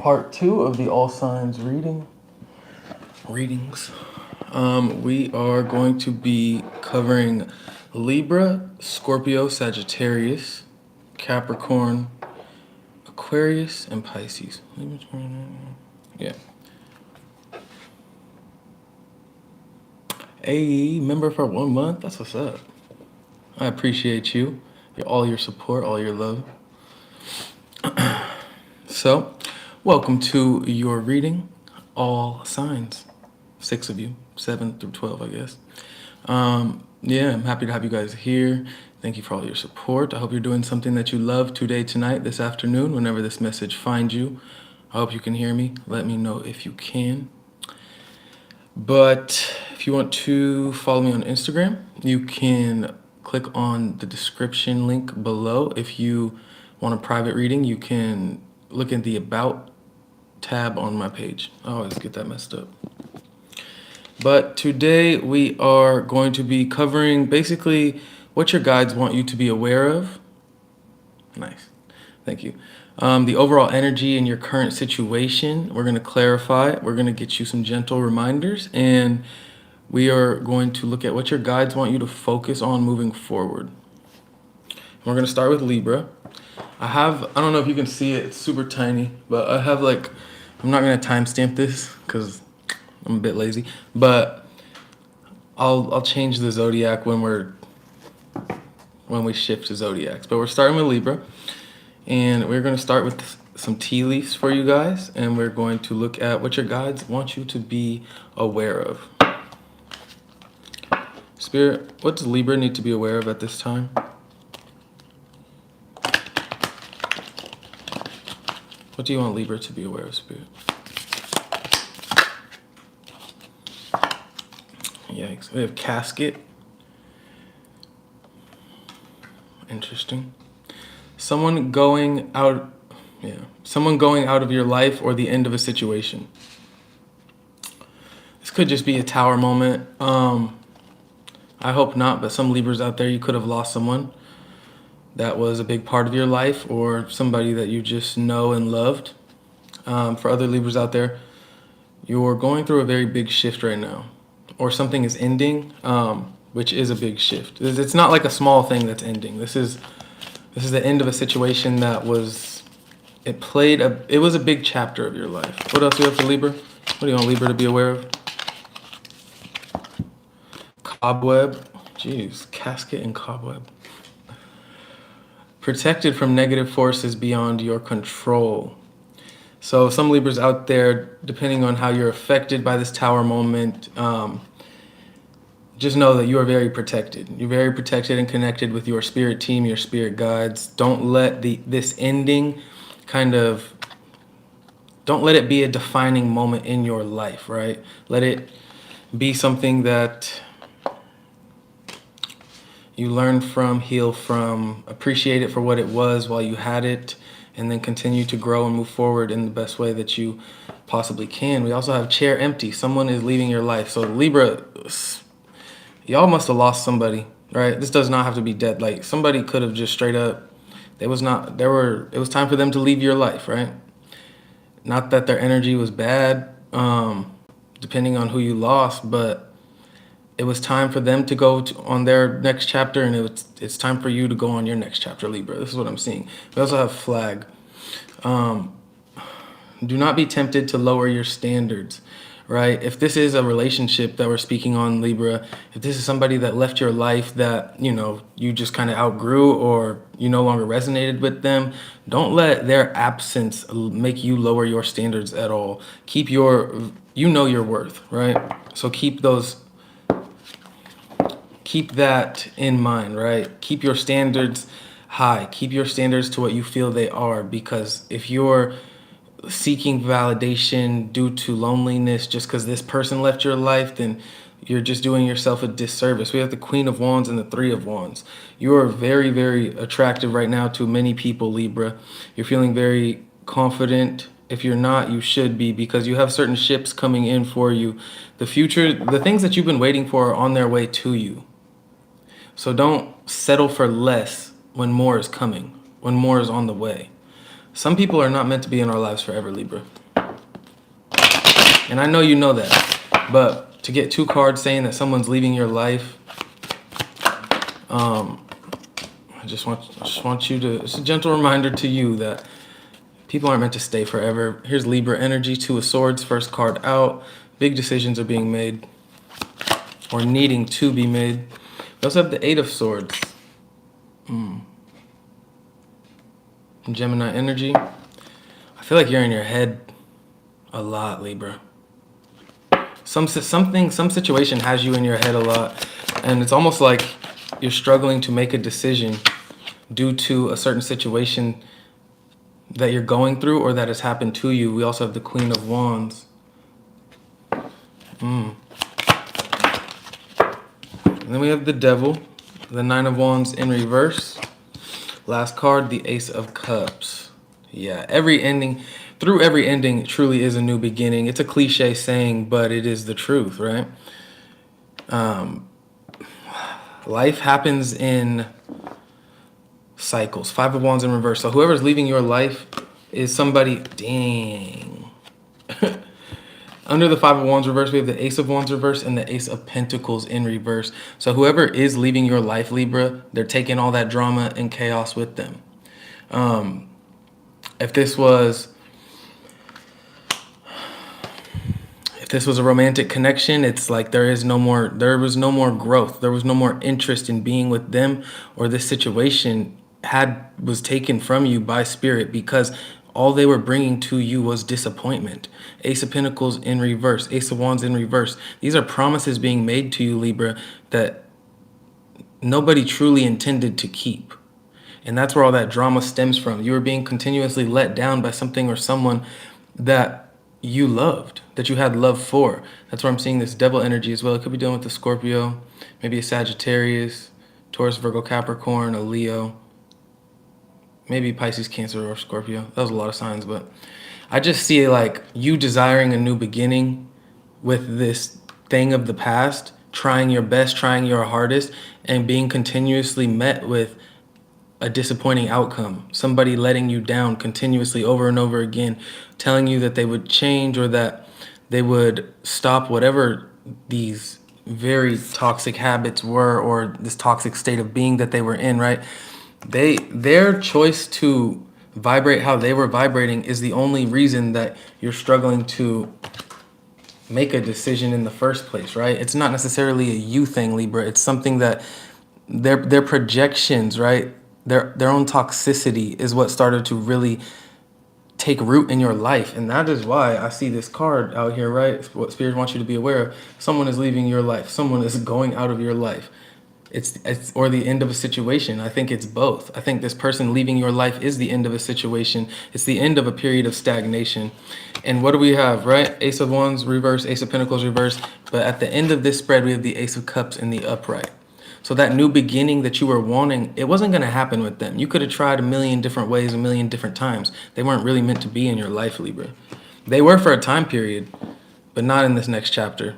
part 2 of the all signs readings. We are going to be covering Libra, Scorpio, Sagittarius, Capricorn, Aquarius, and Pisces. Yeah. Hey, member for 1 month. That's what's up. I appreciate you. All your support, all your love. So, welcome to your reading, all signs. 6 of you, 7 through 12, I guess. Yeah, I'm happy to have you guys here. Thank you for all your support. I hope you're doing something that you love today, tonight, this afternoon, whenever this message finds you. I hope you can hear me. Let me know if you can. But if you want to follow me on Instagram, you can click on the description link below. If you want a private reading, you can look at the About tab on my page. I always get that messed up. But today we are going to be covering basically what your guides want you to be aware of. Nice. Thank you. The overall energy in your current situation. We're going to clarify it. We're going to get you some gentle reminders. And we are going to look at what your guides want you to focus on moving forward. We're going to start with Libra. I don't know if you can see it. It's super tiny. But I have I'm not going to timestamp this because I'm a bit lazy. But I'll change the zodiac when we shift to zodiacs. But we're starting with Libra. And we're going to start with some tea leaves for you guys. And we're going to look at what your guides want you to be aware of. Spirit, what does Libra need to be aware of at this time? What do you want Libra to be aware of, Spirit? Yikes. We have casket. Interesting. Someone going out of your life or the end of a situation. This could just be a tower moment. I hope not, but some Libras out there, you could have lost someone that was a big part of your life or somebody that you just know and loved. For other Libras out there, you're going through a very big shift right now, or something is ending, which is a big shift. It's not like a small thing that's ending. This is the end of a situation that was a big chapter of your life. What else do you have for Libra? What do you want Libra to be aware of? Cobweb. Jeez, casket and cobweb. Protected from negative forces beyond your control. So some Libras out there, depending on how you're affected by this tower moment, just know that you are very protected. You're very protected and connected with your spirit team, your spirit guides. Don't let this ending don't let it be a defining moment in your life, right? Let it be something that you learn from, heal from, appreciate it for what it was while you had it, and then continue to grow and move forward in the best way that you possibly can. We also have chair empty. Someone is leaving your life. So Libra, y'all must have lost somebody, right? This does not have to be dead. Like somebody could have just straight up, it was time for them to leave your life, right? Not that their energy was bad, depending on who you lost, but it was time for them to go on their next chapter, and it's time for you to go on your next chapter, Libra. This is what I'm seeing. We also have flag. Do not be tempted to lower your standards, right? If this is a relationship that we're speaking on, Libra, if this is somebody that left your life that, you just kind of outgrew or you no longer resonated with them, don't let their absence make you lower your standards at all. Keep your worth, right? So keep that in mind, right? Keep your standards high. Keep your standards to what you feel they are, because if you're seeking validation due to loneliness just because this person left your life, then you're just doing yourself a disservice. We have the Queen of Wands and the Three of Wands. You are very, very attractive right now to many people, Libra. You're feeling very confident. If you're not, you should be, because you have certain ships coming in for you. The future, the things that you've been waiting for are on their way to you. So don't settle for less when more is coming, when more is on the way. Some people are not meant to be in our lives forever, Libra. And I know you know that. But to get 2 cards saying that someone's leaving your life, I just want you to, it's a gentle reminder to you that people aren't meant to stay forever. Here's Libra energy, 2 of Swords, first card out. Big decisions are being made or needing to be made. We also have the 8 of Swords. Gemini energy. I feel like you're in your head a lot, Libra. Some situation has you in your head a lot, and it's almost like you're struggling to make a decision due to a certain situation that you're going through or that has happened to you. We also have the Queen of Wands. And then we have the Devil, the 9 of Wands in reverse. Last card, the Ace of Cups. Yeah, every ending truly is a new beginning. It's a cliche saying, but it is the truth, right? Life happens in cycles. 5 of Wands in reverse. So whoever's leaving your life is somebody, dang. Under the 5 of Wands reverse, we have the Ace of Wands reverse and the Ace of Pentacles in reverse. So whoever is leaving your life, Libra, they're taking all that drama and chaos with them. If this was a romantic connection, it's like there was no more growth. There was no more interest in being with them, or this situation was taken from you by spirit because all they were bringing to you was disappointment. Ace of Pentacles in reverse, Ace of Wands in reverse. These are promises being made to you, Libra, that nobody truly intended to keep. And that's where all that drama stems from. You were being continuously let down by something or someone that you loved, that you had love for. That's where I'm seeing this Devil energy as well. It could be dealing with a Scorpio, maybe a Sagittarius, Taurus, Virgo, Capricorn, a Leo, maybe Pisces, Cancer, or Scorpio. That was a lot of signs, but I just see like you desiring a new beginning with this thing of the past, trying your best, trying your hardest, and being continuously met with a disappointing outcome. Somebody letting you down continuously over and over again, telling you that they would change or that they would stop whatever these very toxic habits were or this toxic state of being that they were in, right? Their choice to vibrate how they were vibrating is the only reason that you're struggling to make a decision in the first place, right? It's not necessarily a you thing, Libra. It's something that their projections, right? Their own toxicity is what started to really take root in your life. And that is why I see this card out here, right? What Spirit wants you to be aware of. Someone is leaving your life. Someone is going out of your life. It's or the end of a situation. I think it's both. I think this person leaving your life is the end of a situation. It's the end of a period of stagnation. And what do we have, right? Ace of Wands reverse, Ace of Pentacles reverse. But at the end of this spread, we have the Ace of Cups in the upright. So that new beginning that you were wanting, it wasn't going to happen with them. You could have tried a million different ways, a million different times. They weren't really meant to be in your life, Libra. They were for a time period, but not in this next chapter.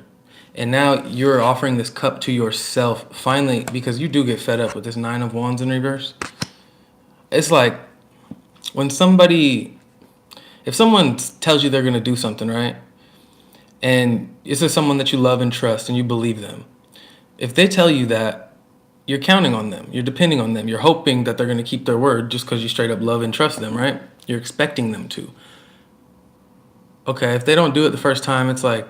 And now you're offering this cup to yourself, finally, because you do get fed up with this 9 of Wands in reverse. It's like when if someone tells you they're going to do something, right? And this is someone that you love and trust and you believe them. If they tell you that, you're counting on them. You're depending on them. You're hoping that they're going to keep their word just because you straight up love and trust them, right? You're expecting them to. Okay, if they don't do it the first time, it's like,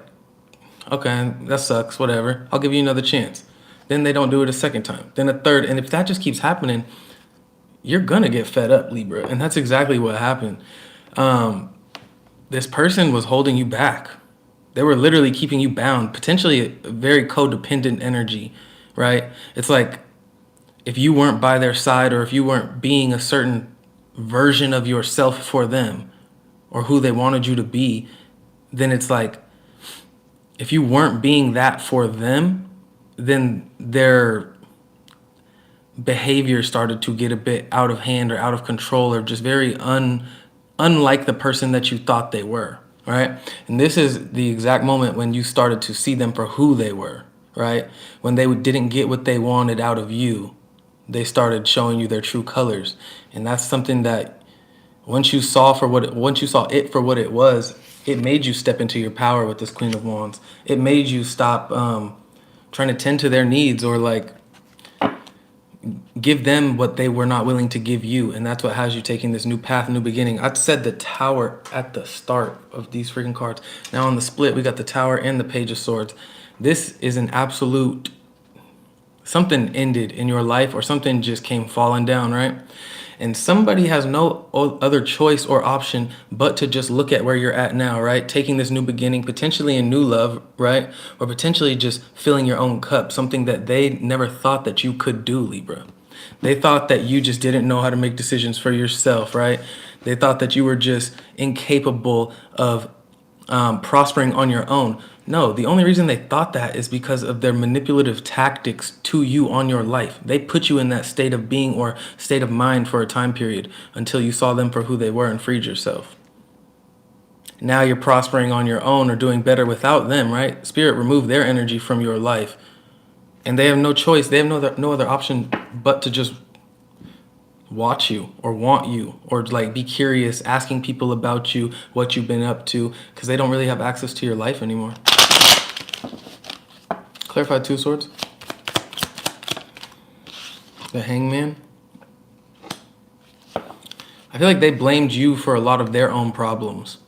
okay, that sucks, whatever. I'll give you another chance. Then they don't do it a second time, then a third. And if that just keeps happening, you're going to get fed up, Libra. And that's exactly what happened. This person was holding you back. They were literally keeping you bound, potentially a very codependent energy, right? It's like if you weren't by their side or if you weren't being a certain version of yourself for them or who they wanted you to be, then it's like if you weren't being that for them, then their behavior started to get a bit out of hand or out of control or just very unlike the person that you thought they were, right? And this is the exact moment when you started to see them for who they were, right? When they didn't get what they wanted out of you, they started showing you their true colors. And that's something that Once you saw it for what it was, it made you step into your power with this Queen of Wands. It made you stop trying to tend to their needs, or like give them what they were not willing to give you. And that's what has you taking this new path, new beginning. I said the Tower at the start of these freaking cards. Now on the split, we got the Tower and the Page of Swords. This is an absolute, something ended in your life, or something just came falling down, right? And somebody has no other choice or option but to just look at where you're at now, right? Taking this new beginning, potentially in new love, right? Or potentially just filling your own cup, something that they never thought that you could do, Libra. They thought that you just didn't know how to make decisions for yourself, right? They thought that you were just incapable of prospering on your own. No, the only reason they thought that is because of their manipulative tactics to you on your life. They put you in that state of being or state of mind for a time period until you saw them for who they were and freed yourself. Now you're prospering on your own or doing better without them, right? Spirit removed their energy from your life. And they have no choice. They have no other option but to just watch you or want you, or like be curious, asking people about you, what you've been up to, because they don't really have access to your life anymore. Clarify Two Swords. The Hangman. I feel like they blamed you for a lot of their own problems.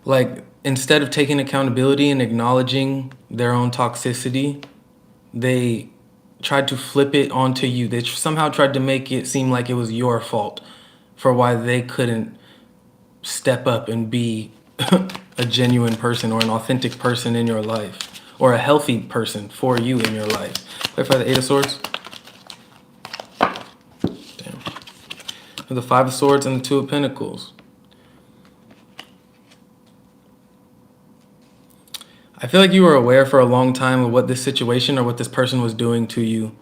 Like, instead of taking accountability and acknowledging their own toxicity, they tried to flip it onto you. They somehow tried to make it seem like it was your fault for why they couldn't step up and be a genuine person or an authentic person in your life, or a healthy person for you in your life. Clarify the Eight of Swords. Damn. The Five of Swords and the Two of Pentacles. I feel like you were aware for a long time of what this situation or what this person was doing to you.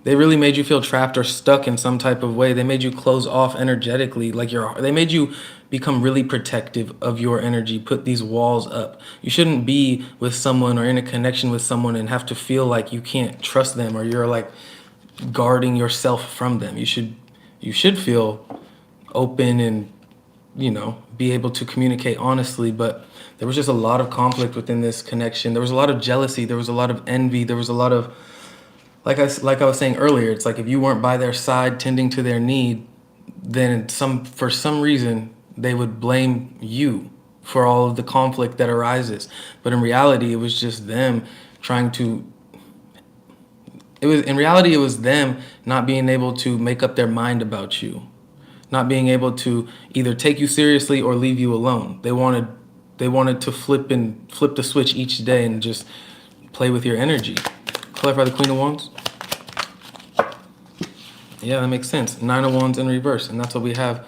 They really made you feel trapped or stuck in some type of way. They made you close off energetically, they made you become really protective of your energy, put these walls up. You shouldn't be with someone or in a connection with someone and have to feel like you can't trust them, or you're like guarding yourself from them. You should feel open and, be able to communicate honestly, but there was just a lot of conflict within this connection. There was a lot of jealousy. There was a lot of envy. There was a lot of, like I was saying earlier, it's like if you weren't by their side tending to their need, then for some reason they would blame you for all of the conflict that arises. But in reality, it was just them it was them not being able to make up their mind about you, not being able to either take you seriously or leave you alone. They wanted to flip the switch each day and just play with your energy. Clarify the Queen of Wands. Yeah, that makes sense. Nine of Wands in reverse, and that's what we have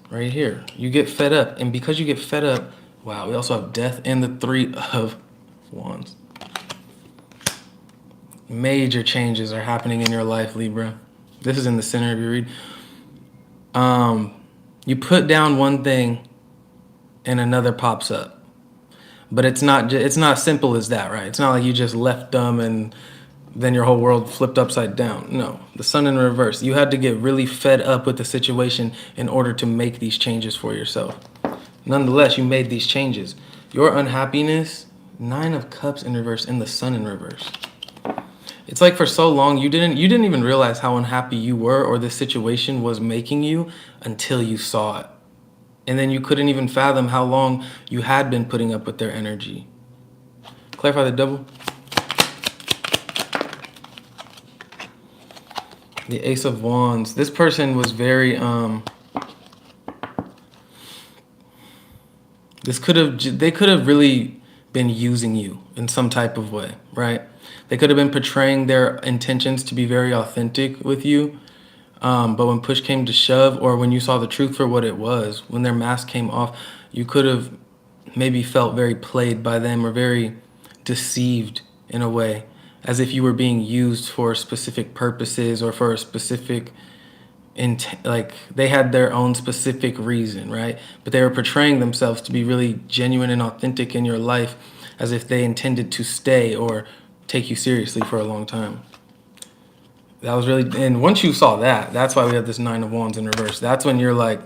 right here. You get fed up, and because you get fed up, wow, we also have Death and the Three of Wands. Major changes are happening in your life, Libra. This is in the center of your read. You put down one thing and another pops up. But it's not simple as that, right? It's not like you just left them and then your whole world flipped upside down. No, the Sun in reverse. You had to get really fed up with the situation in order to make these changes for yourself. Nonetheless, you made these changes. Your unhappiness, Nine of Cups in reverse and the Sun in reverse. It's like for so long you didn't even realize how unhappy you were or the situation was making you until you saw it. And then you couldn't even fathom how long you had been putting up with their energy. Clarify the Devil. The Ace of Wands. This person was very they could have really been using you in some type of way, right? They could have been portraying their intentions to be very authentic with you. But when push came to shove, or when you saw the truth for what it was, when their mask came off, you could have maybe felt very played by them or very deceived in a way, as if you were being used for specific purposes or for a specific like they had their own specific reason, right? But they were portraying themselves to be really genuine and authentic in your life, as if they intended to stay or take you seriously for a long time. That was really, and once you saw that, that's why we have this Nine of Wands in reverse. That's when you're like,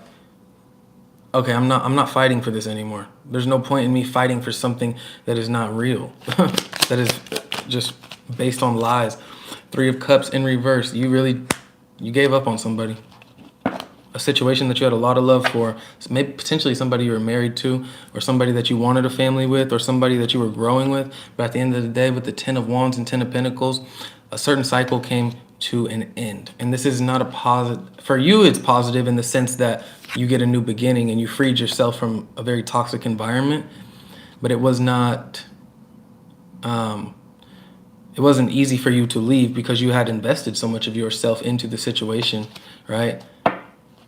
okay, I'm not fighting for this anymore. There's no point in me fighting for something that is not real. That is just based on lies. Three of Cups in reverse. You gave up on somebody. A situation that you had a lot of love for, maybe potentially somebody you were married to, or somebody that you wanted a family with, or somebody that you were growing with. But at the end of the day, with the 10 of Wands and 10 of Pentacles, a certain cycle came to an end. And this is not a positive, for you it's positive in the sense that you get a new beginning and you freed yourself from a very toxic environment. But it was not, it wasn't easy for you to leave because you had invested so much of yourself into the situation, right?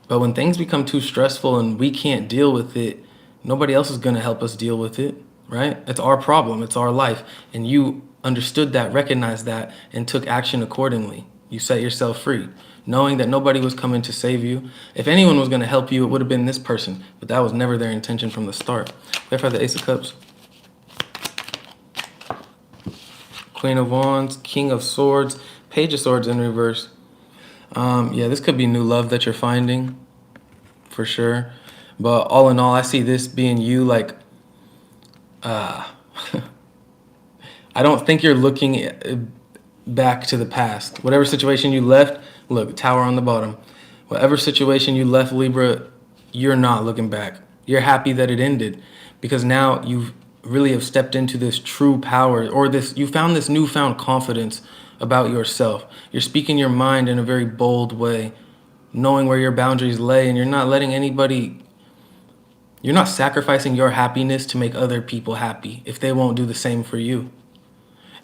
But when things become too stressful and we can't deal with it, nobody else is going to help us deal with it, right? It's our problem. It's our life. And you understood that, recognized that, and took action accordingly. You set yourself free, knowing that nobody was coming to save you. If anyone was going to help you, it would have been this person. But that was never their intention from the start. Therefore, the Ace of Cups. Queen of Wands, King of Swords, Page of Swords in reverse. Yeah, this could be new love that you're finding, for sure. But all in all, I see this being you, like, I don't think you're looking back to the past. Whatever situation you left, look, Tower on the bottom. Whatever situation you left, Libra, you're not looking back. You're happy that it ended because now you really have stepped into this true power, or you found this newfound confidence about yourself. You're speaking your mind in a very bold way, knowing where your boundaries lay, and you're not letting anybody, you're not sacrificing your happiness to make other people happy if they won't do the same for you.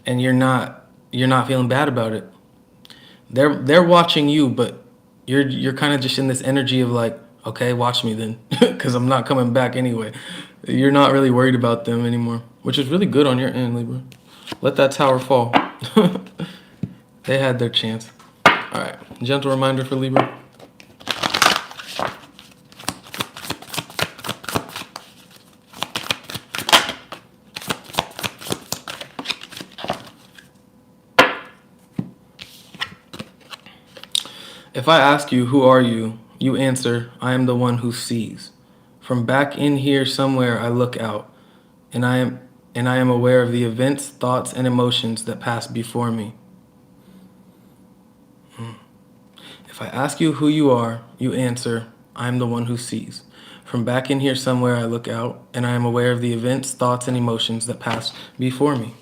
And you're not feeling bad about it. They're watching you, but you're kind of just in this energy of like, okay, watch me then, because I'm not coming back anyway. You're not really worried about them anymore, which is really good on your end, Libra. Let that tower fall. They had their chance. All right, gentle reminder for Libra. If I ask you, who are you? You answer, I am the one who sees. From back in here somewhere I look out, and I am aware of the events, thoughts, and emotions that pass before me. If I ask you who you are, you answer, I am the one who sees. From back in here somewhere I look out, and I am aware of the events, thoughts, and emotions that pass before me.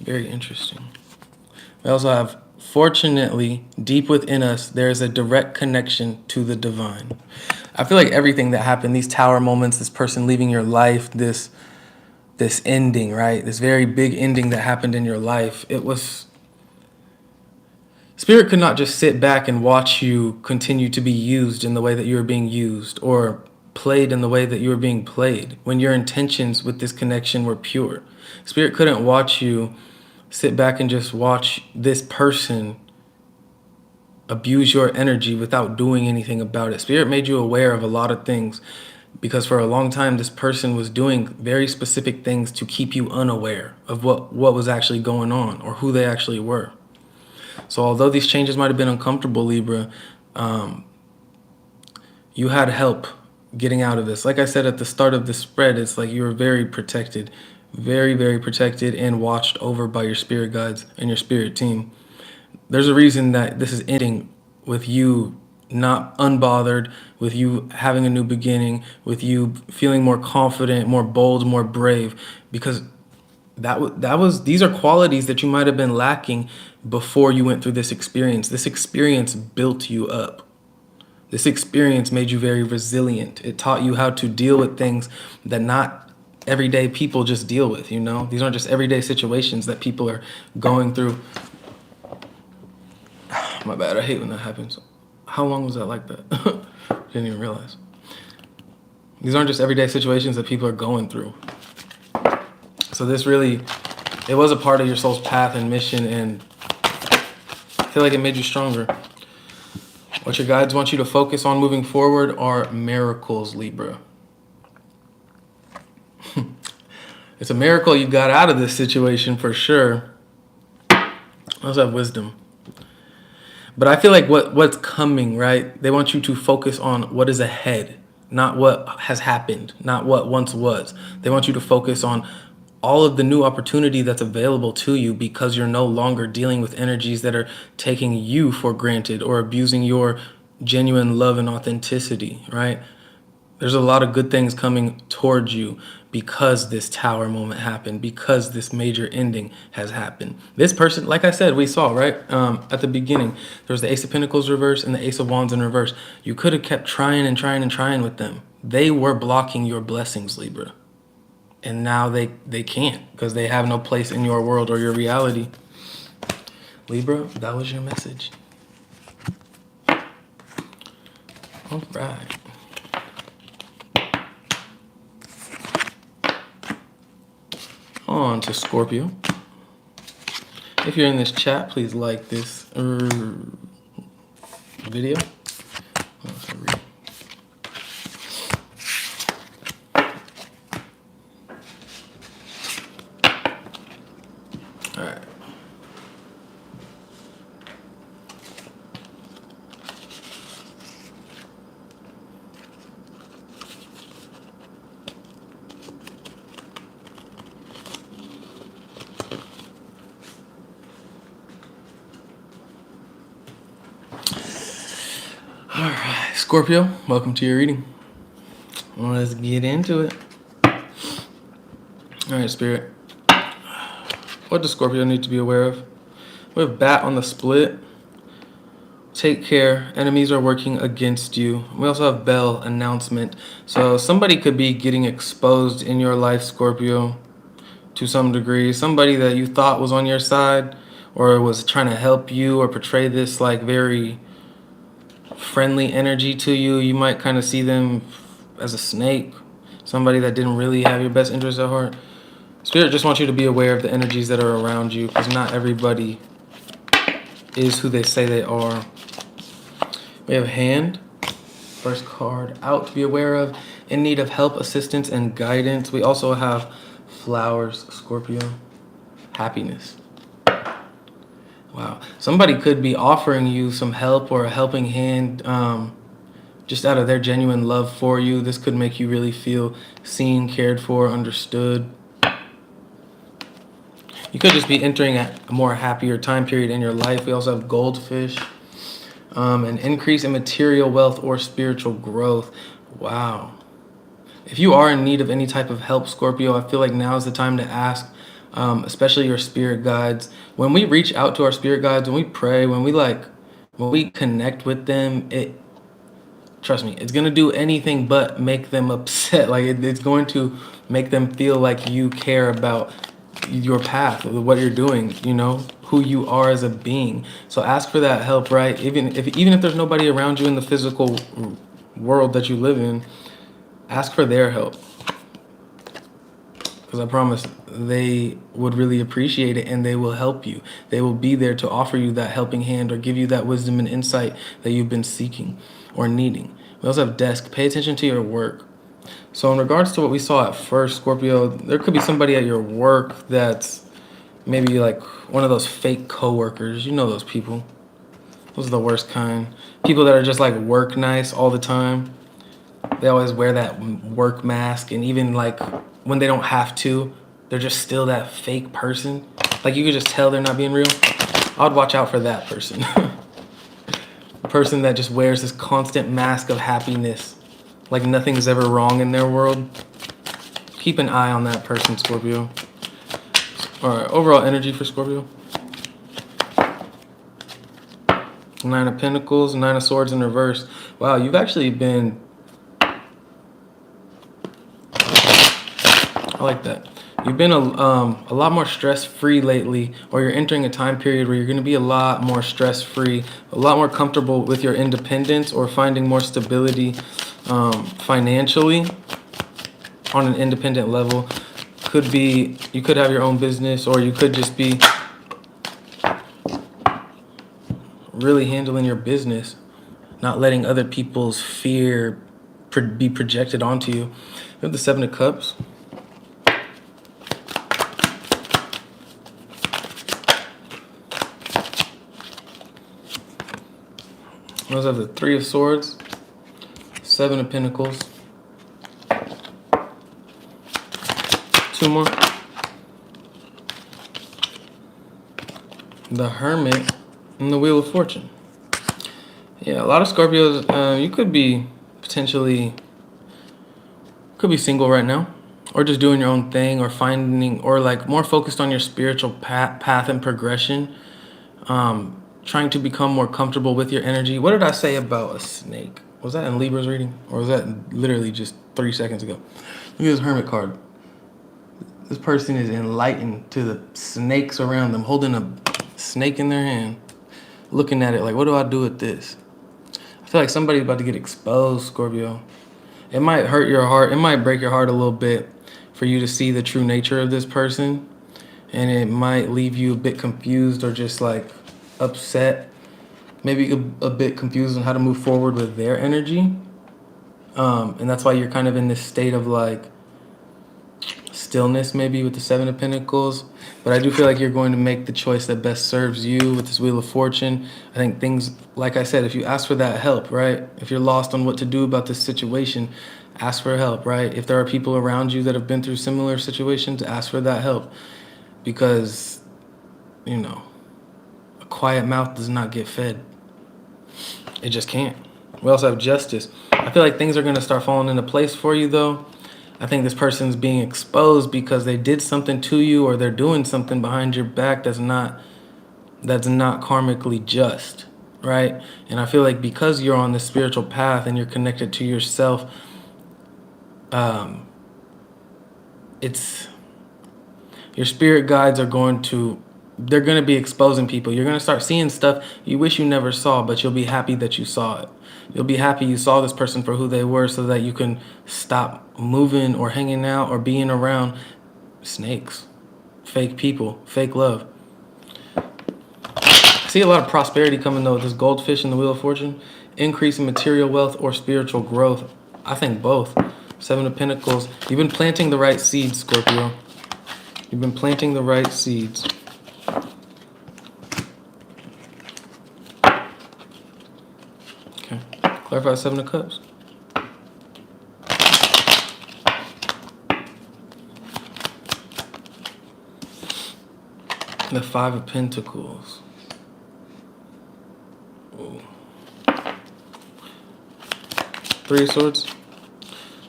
Very interesting. We also have, fortunately, deep within us, there is a direct connection to the divine. I feel like everything that happened, these tower moments, this person leaving your life, this ending, right? This very big ending that happened in your life, it was, Spirit could not just sit back and watch you continue to be used in the way that you were being used, or played in the way that you were being played, when your intentions with this connection were pure. Spirit couldn't watch you sit back and just watch this person abuse your energy without doing anything about it. Spirit made you aware of a lot of things because for a long time this person was doing very specific things to keep you unaware of what was actually going on or who they actually were. So although these changes might have been uncomfortable, Libra, you had help getting out of this. Like I said at the start of the spread, it's like you were very protected, very, very protected and watched over by your spirit guides and your spirit team. There's a reason that this is ending with you not unbothered, with you having a new beginning, with you feeling more confident, more bold, more brave, because these are qualities that you might have been lacking before you went through this experience. This experience built you up. This experience made you very resilient. It taught you how to deal with things that not everyday people just deal with, you know? These aren't just everyday situations that people are going through. My bad, I hate when that happens. How long was that like that? Didn't even realize. These aren't just everyday situations that people are going through. So this really, it was a part of your soul's path and mission, and I feel like it made you stronger. What your guides want you to focus on moving forward are miracles, Libra. It's a miracle you got out of this situation for sure. I also have wisdom. But I feel like what's coming, right? They want you to focus on what is ahead, not what has happened, not what once was. They want you to focus on all of the new opportunity that's available to you because you're no longer dealing with energies that are taking you for granted or abusing your genuine love and authenticity, right? There's a lot of good things coming towards you because this tower moment happened, because this major ending has happened. This person, like I said, we saw, right? At the beginning, there was the Ace of Pentacles reverse and the Ace of Wands in reverse. You could have kept trying and trying and trying with them. They were blocking your blessings, Libra. And now they can't because they have no place in your world or your reality. Libra, that was your message. All right. On to Scorpio. If you're in this chat, please like this video. All right. All right, Scorpio, welcome to your reading. Let's get into it. All right, Spirit. What does Scorpio need to be aware of? We have Bat on the split. Take care. Enemies are working against you. We also have Bell announcement. So somebody could be getting exposed in your life, Scorpio, to some degree. Somebody that you thought was on your side or was trying to help you or portray this like very friendly energy to you. You might kind of see them as a snake, somebody that didn't really have your best interest at heart. Spirit just wants you to be aware of the energies that are around you because not everybody is who they say they are. We have Hand, first card out to be aware of, in need of help, assistance, and guidance. We also have Flowers, Scorpio, happiness. Wow. Somebody could be offering you some help or a helping hand just out of their genuine love for you. This could make you really feel seen, cared for, understood. You could just be entering a more happier time period in your life. We also have Goldfish, an increase in material wealth or spiritual growth. Wow. If you are in need of any type of help, Scorpio, I feel like now is the time to ask. Especially your spirit guides. When we reach out to our spirit guides, when we pray, when we connect with them, trust me, it's gonna do anything but make them upset. Like it's going to make them feel like you care about your path, what you're doing, you know, who you are as a being. So ask for that help, right? Even if there's nobody around you in the physical world that you live in, ask for their help. Because I promise they would really appreciate it and they will help you. They will be there to offer you that helping hand or give you that wisdom and insight that you've been seeking or needing. We also have Desk. Pay attention to your work. So in regards to what we saw at first, Scorpio, there could be somebody at your work that's maybe like one of those fake coworkers. You know those people. Those are the worst kind. People that are just like work nice all the time. They always wear that work mask, and even like when they don't have to, they're just still that fake person. Like you could just tell they're not being real. I would watch out for that person. A person that just wears this constant mask of happiness, like nothing's ever wrong in their world. Keep an eye on that person, Scorpio. All right, overall energy for Scorpio. 9 of Pentacles, 9 of Swords in reverse. Wow, you've actually been... I like that. You've been a lot more stress-free lately, or you're entering a time period where you're going to be a lot more stress-free, a lot more comfortable with your independence, or finding more stability financially on an independent level. Could be, you could have your own business, or you could just be really handling your business, not letting other people's fear be projected onto you. We have the 7 of Cups. We also have the 3 of Swords, 7 of Pentacles, 2 more. The Hermit and the Wheel of Fortune. Yeah, a lot of Scorpios, you could be single right now, or just doing your own thing, or finding, or like more focused on your spiritual path and progression, trying to become more comfortable with your energy. What did I say about a snake? Was that in Libra's reading, or was that literally just 3 seconds ago? Look at this Hermit card. This person is enlightened to the snakes around them, holding a snake in their hand, looking at it like, what do I do with this? I feel like somebody's about to get exposed, Scorpio. It might hurt your heart. It might break your heart a little bit for you to see the true nature of this person. And it might leave you a bit confused or just like upset. Maybe a bit confused on how to move forward with their energy. And that's why you're kind of in this state of like stillness, maybe with the 7 of Pentacles. But I do feel like you're going to make the choice that best serves you with this Wheel of Fortune. I think things, like I said, if you ask for that help, right? If you're lost on what to do about this situation, ask for help, right? If there are people around you that have been through similar situations, ask for that help. Because, you know, a quiet mouth does not get fed. It just can't. We also have Justice. I feel like things are going to start falling into place for you, though. I think this person's being exposed because they did something to you, or they're doing something behind your back that's not karmically just, right? And I feel like because you're on this spiritual path and you're connected to yourself, it's your spirit guides are going to be exposing people. You're going to start seeing stuff you wish you never saw, but you'll be happy that you saw it. You'll be happy you saw this person for who they were, so that you can stop moving or hanging out or being around snakes, fake people, fake love. I see a lot of prosperity coming, though, with this Goldfish and the Wheel of Fortune. Increase in material wealth or spiritual growth. I think both. 7 of Pentacles. You've been planting the right seeds, Scorpio. You've been planting the right seeds. Okay. Clarify 7 of Cups. The 5 of Pentacles. Ooh. 3 of Swords.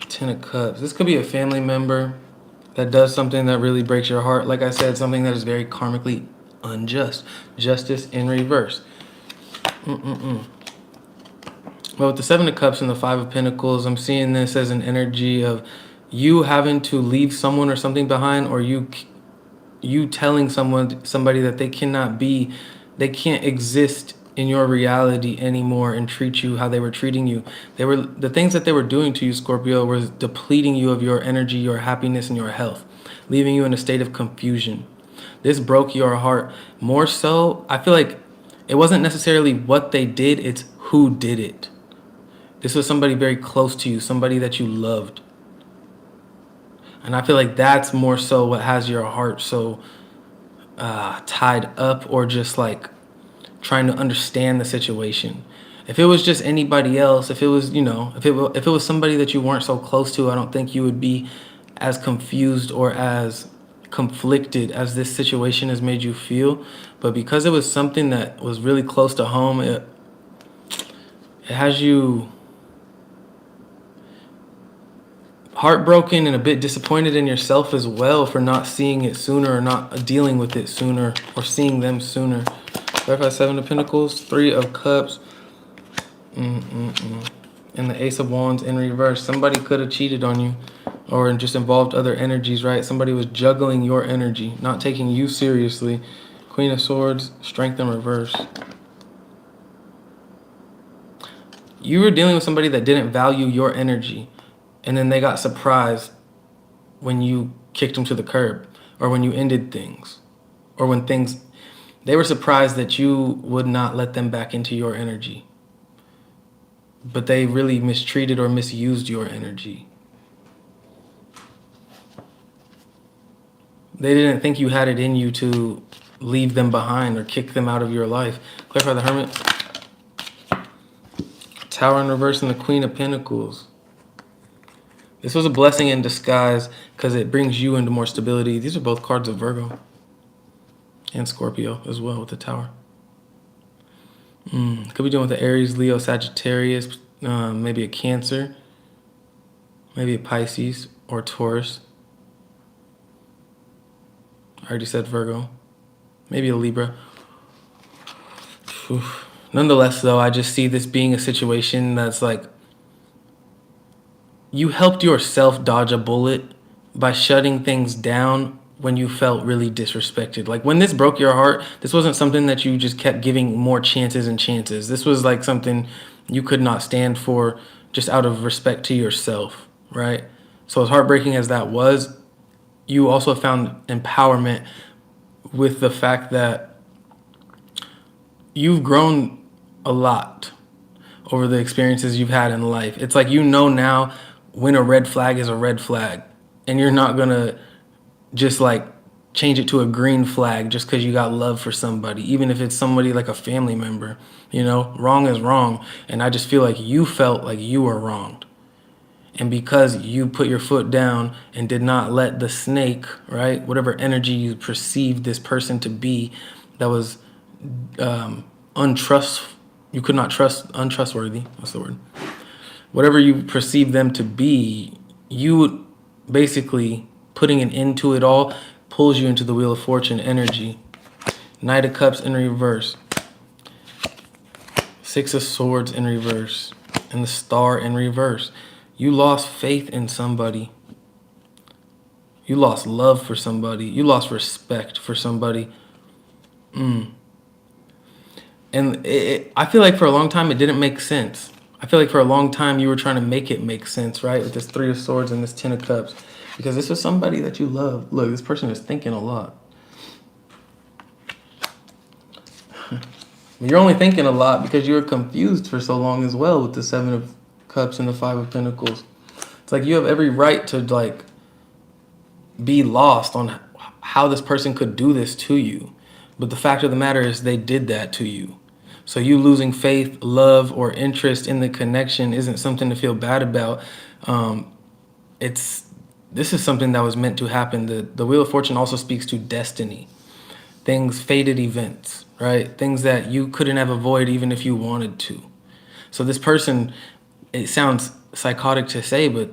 10 of Cups. This could be a family member that does something that really breaks your heart. Like I said, something that is very karmically unjust. Justice in reverse. Well, with the 7 of Cups and the 5 of Pentacles, I'm seeing this as an energy of you having to leave someone or something behind, or you telling somebody that they can't exist in your reality anymore and treat you how they were treating you. The things that they were doing to you, Scorpio, was depleting you of your energy, your happiness, and your health, leaving you in a state of confusion. This broke your heart. More so, I feel like it wasn't necessarily what they did, it's who did it. This was somebody very close to you, somebody that you loved. And I feel like that's more so what has your heart so tied up, or just like trying to understand the situation. If it was just anybody else, if it was, if it was somebody that you weren't so close to, I don't think you would be as confused or as conflicted as this situation has made you feel. But because it was something that was really close to home, it has you heartbroken and a bit disappointed in yourself as well for not seeing it sooner, or not dealing with it sooner, or seeing them sooner. Clarify 7 of Pentacles, 3 of Cups, and the Ace of Wands in reverse. Somebody could have cheated on you, or just involved other energies, right? Somebody was juggling your energy, not taking you seriously. Queen of Swords, Strength in reverse. You were dealing with somebody that didn't value your energy, and then they got surprised when you kicked them to the curb, or when you ended things, or when they were surprised that you would not let them back into your energy. But they really mistreated or misused your energy. They didn't think you had it in you to leave them behind or kick them out of your life. Clarify the Hermit. Tower in reverse and the Queen of Pentacles. This was a blessing in disguise because it brings you into more stability. These are both cards of Virgo and Scorpio as well with the Tower. Could be dealing with the Aries, Leo, Sagittarius, maybe a Cancer, maybe a Pisces or Taurus. I already said Virgo. Maybe a Libra. Oof. Nonetheless, though, I just see this being a situation that's like you helped yourself dodge a bullet by shutting things down when you felt really disrespected. Like when this broke your heart, this wasn't something that you just kept giving more chances and chances. This was like something you could not stand for just out of respect to yourself, right? So as heartbreaking as that was, you also found empowerment with the fact that you've grown a lot over the experiences you've had in life. It's like you know now when a red flag is a red flag, and you're not gonna just like change it to a green flag just because you got love for somebody, even if it's somebody like a family member. You know, wrong is wrong, and I just feel like you felt like you were wronged. And because you put your foot down and did not let the snake, right, whatever energy you perceived this person to be, that was you could not trust, untrustworthy, what's the word? Whatever you perceive them to be, you basically putting an end to it all pulls you into the Wheel of Fortune energy. Knight of Cups in reverse. Six of Swords in reverse. And the Star in reverse. You lost faith in somebody. You lost love for somebody. You lost respect for somebody. And I feel like for a long time it didn't make sense. I feel like for a long time you were trying to make it make sense, right? With this Three of Swords and this Ten of Cups. Because this was somebody that you love. Look, this person is thinking a lot. You're only thinking a lot because you were confused for so long as well with the Seven of Cups and the Five of Pentacles. It's like you have every right to like be lost on how this person could do this to you. But the fact of the matter is they did that to you. So you losing faith, love, or interest in the connection isn't something to feel bad about. This is something that was meant to happen. The Wheel of Fortune also speaks to destiny. Things, fated events, right? Things that you couldn't have avoided even if you wanted to. So this person, it sounds psychotic to say, but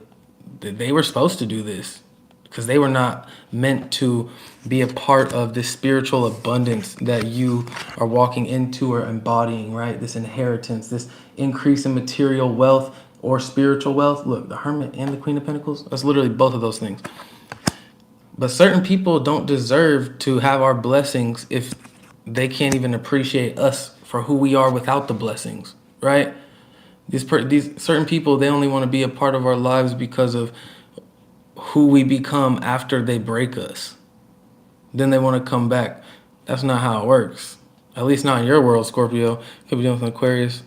they were supposed to do this because they were not meant to be a part of this spiritual abundance that you are walking into or embodying, right? This inheritance, this increase in material wealth or spiritual wealth. Look, the Hermit and the Queen of Pentacles, that's literally both of those things. But certain people don't deserve to have our blessings if they can't even appreciate us for who we are without the blessings, right? These certain people, they only want to be a part of our lives because of who we become after they break us. Then they want to come back. That's not how it works. At least not in your world, Scorpio. Could be dealing with an Aquarius.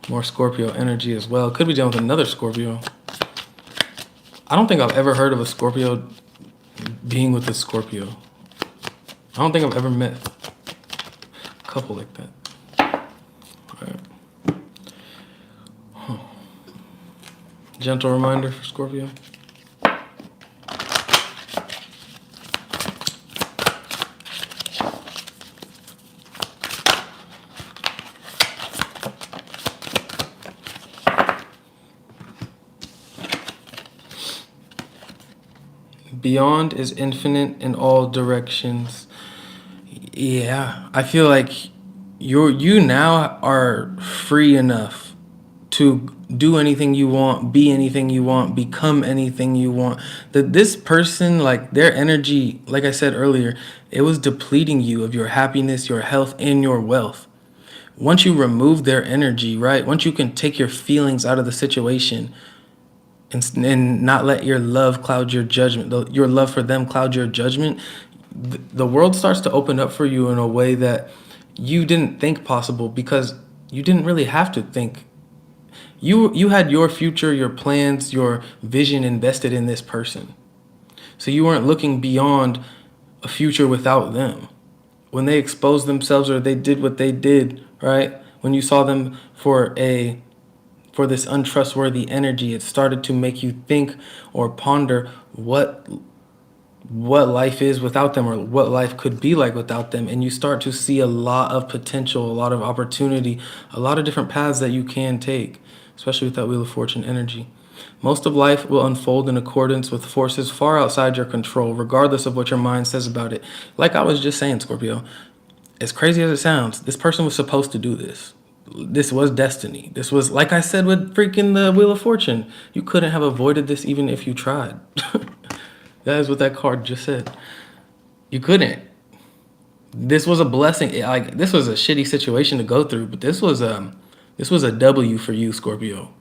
More Scorpio energy as well. Could be dealing with another Scorpio. I don't think I've ever heard of a Scorpio being with a Scorpio. I don't think I've ever met a couple like that. All right. Gentle reminder for Scorpio. Beyond is infinite in all directions. Yeah, I feel like you now are free enough to do anything you want, be anything you want, become anything you want. That this person, like their energy, like I said earlier, it was depleting you of your happiness, your health, and your wealth. Once you remove their energy, right? Once you can take your feelings out of the situation and not let your love cloud your judgment, your love for them cloud your judgment, the world starts to open up for you in a way that you didn't think possible because you didn't really have to think. You had your future, your plans, your vision invested in this person. So you weren't looking beyond a future without them. When they exposed themselves or they did what they did, right? When you saw them for a for this untrustworthy energy. It started to make you think or ponder what life is without them, or what life could be like without them. And you start to see a lot of potential, a lot of opportunity, a lot of different paths that you can take, especially with that Wheel of Fortune energy. Most of life will unfold in accordance with forces far outside your control, regardless of what your mind says about it. Like I was just saying, Scorpio, as crazy as it sounds, this person was supposed to do this. This was destiny. This was, like I said with freaking the Wheel of Fortune, you couldn't have avoided this even if you tried. That is what that card just said. You couldn't. This was a blessing. Like, this was a shitty situation to go through, but this was a W for you, Scorpio.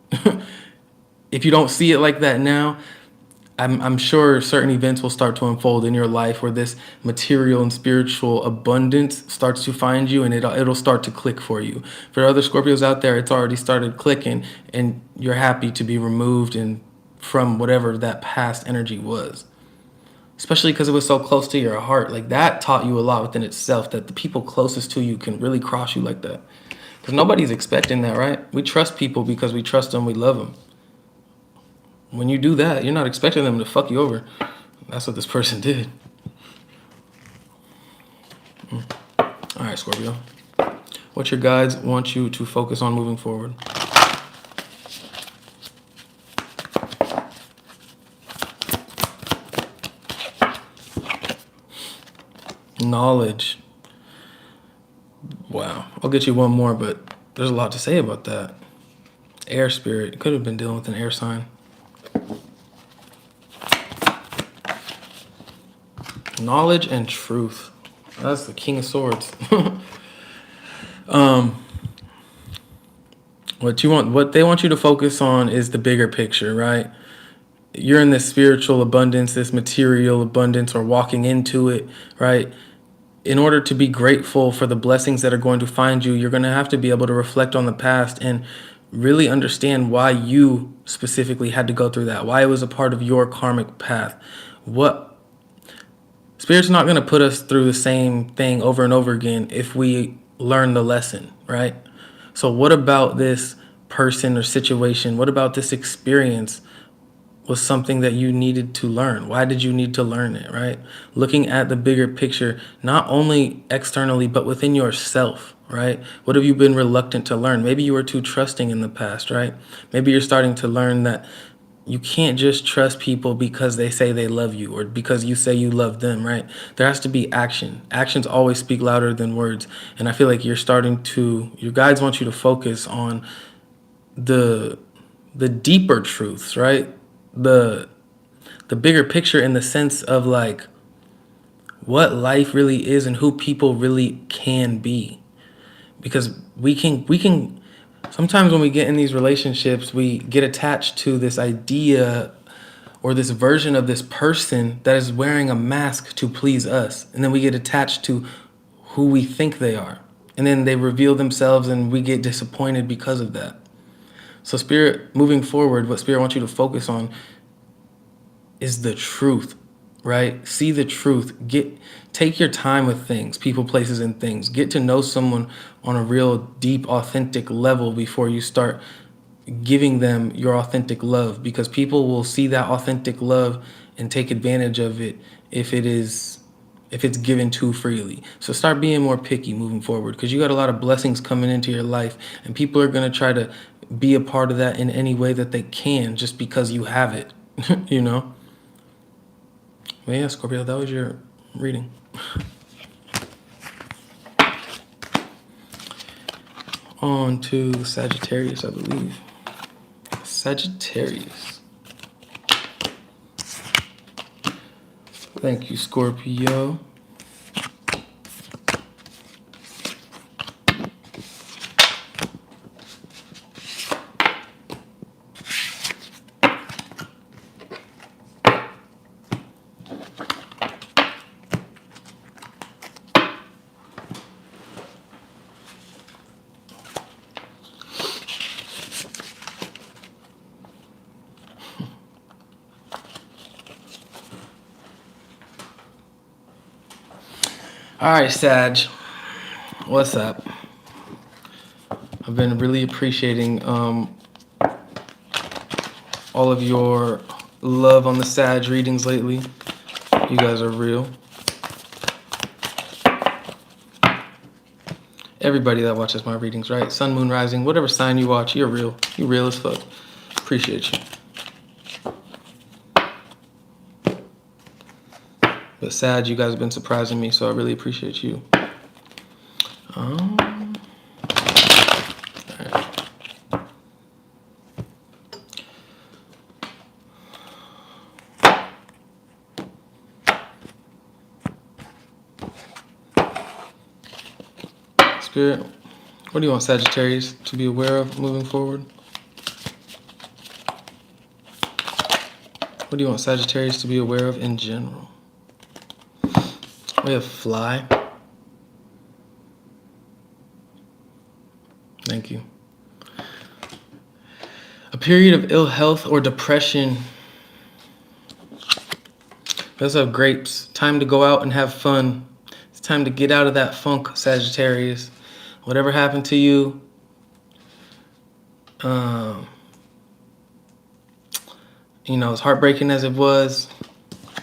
If you don't see it like that now, I'm sure certain events will start to unfold in your life where this material and spiritual abundance starts to find you, and it'll start to click for you. For other Scorpios out there, it's already started clicking, and you're happy to be removed and from whatever that past energy was. Especially because it was so close to your heart. Like, that taught you a lot within itself, that the people closest to you can really cross you like that. Because nobody's expecting that, right? We trust people because we trust them, we love them. When you do that, you're not expecting them to fuck you over. That's what this person did. All right, Scorpio. What your guides want you to focus on moving forward? Knowledge. Wow. I'll get you one more, but there's a lot to say about that. Air spirit. Could have been dealing with an air sign. Knowledge and truth. That's the King of Swords. What they want you to focus on is the bigger picture, right? You're in this spiritual abundance, this material abundance, or walking into it, right? In order to be grateful for the blessings that are going to find you, you're going to have to be able to reflect on the past and really understand why you specifically had to go through that, why it was a part of your karmic path. What Spirit's not going to put us through the same thing over and over again if we learn the lesson, right? So what about this person or situation? What about this experience was something that you needed to learn? Why did you need to learn it, right? Looking at the bigger picture, not only externally, but within yourself, right? What have you been reluctant to learn? Maybe you were too trusting in the past, right? Maybe you're starting to learn that you can't just trust people because they say they love you or because you say you love them, right? There has to be action. Actions always speak louder than words. And I feel like your guides want you to focus on the deeper truths, right? The bigger picture, in the sense of like what life really is and who people really can be. Because we can sometimes when we get in these relationships, we get attached to this idea or this version of this person that is wearing a mask to please us. And then we get attached to who we think they are. And then they reveal themselves and we get disappointed because of that. So Spirit, moving forward, what Spirit wants you to focus on is the truth, right? See the truth. Take your time with things, people, places, and things. Get to know someone on a real deep, authentic level before you start giving them your authentic love, because people will see that authentic love and take advantage of it if it's given too freely. So start being more picky moving forward, because you got a lot of blessings coming into your life, and people are going to try to be a part of that in any way that they can just because you have it, you know? But yeah, Scorpio, that was your reading. On to Sagittarius, I believe. Sagittarius. Thank you, Scorpio. All right, Sag, what's up? I've been really appreciating all of your love on the Sag readings lately. You guys are real. Everybody that watches my readings, right? Sun, moon, rising, whatever sign you watch, you're real. You real as fuck. Appreciate you. But Sag, you guys have been surprising me, so I really appreciate you. All right. Spirit, what do you want Sagittarius to be aware of moving forward? What do you want Sagittarius to be aware of in general? We have fly. Thank you. A period of ill health or depression. We also have grapes. Time to go out and have fun. It's time to get out of that funk, Sagittarius. Whatever happened to you, you know, as heartbreaking as it was,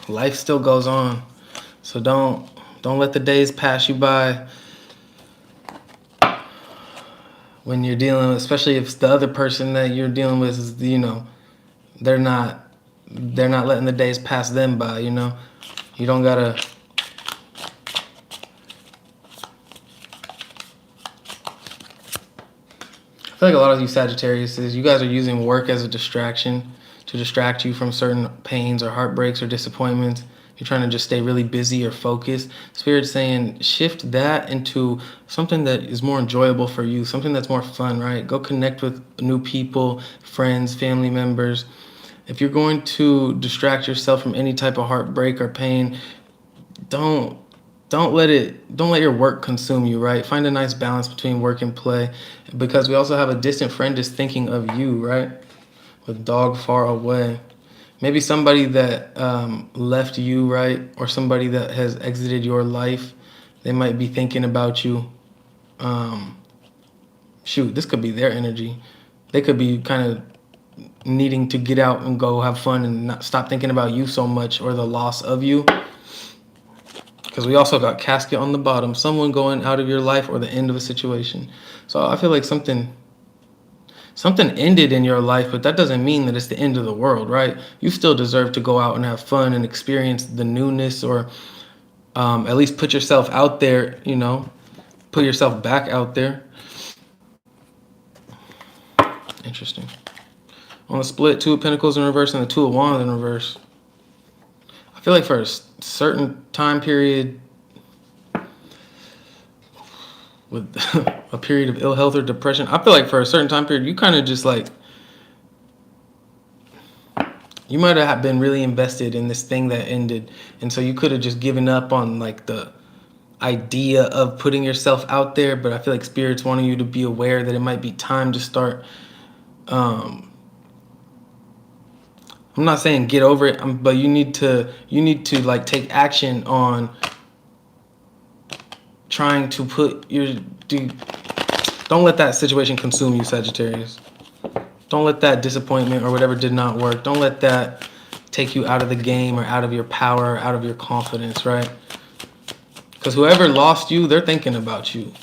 life still goes on. So don't let the days pass you by when you're dealing, especially if the other person that you're dealing with is, you know, they're not letting the days pass them by, you know. You don't gotta. I feel like a lot of you Sagittarius you guys are using work as a distraction to distract you from certain pains or heartbreaks or disappointments. You're trying to just stay really busy or focused. Spirit's saying shift that into something that is more enjoyable for you, something that's more fun, right? Go connect with new people, friends, family members. If you're going to distract yourself from any type of heartbreak or pain, don't let your work consume you, right? Find a nice balance between work and play, because we also have a distant friend just thinking of you, right? With dog far away. Maybe somebody that left you, right? Or somebody that has exited your life. They might be thinking about you. Shoot, this could be their energy. They could be kind of needing to get out and go have fun and not stop thinking about you so much, or the loss of you. Because we also got casket on the bottom. Someone going out of your life or the end of a situation. So I feel like something ended in your life, but that doesn't mean that it's the end of the world, right? You still deserve to go out and have fun and experience the newness, or at least put yourself out there, you know, put yourself back out there. Interesting. On the split, Two of Pentacles in reverse and the Two of Wands in reverse. I feel like for a certain time period, with a period of ill health or depression, I feel like for a certain time period, you kind of just like, you might have been really invested in this thing that ended. And so you could have just given up on like the idea of putting yourself out there. But I feel like Spirit's wanting you to be aware that it might be time to start. I'm not saying get over it, but you need to like take action on trying to put don't let that situation consume you, Sagittarius. Don't let that disappointment or whatever did not work. Don't let that take you out of the game or out of your power, or out of your confidence, right? Because whoever lost you, they're thinking about you.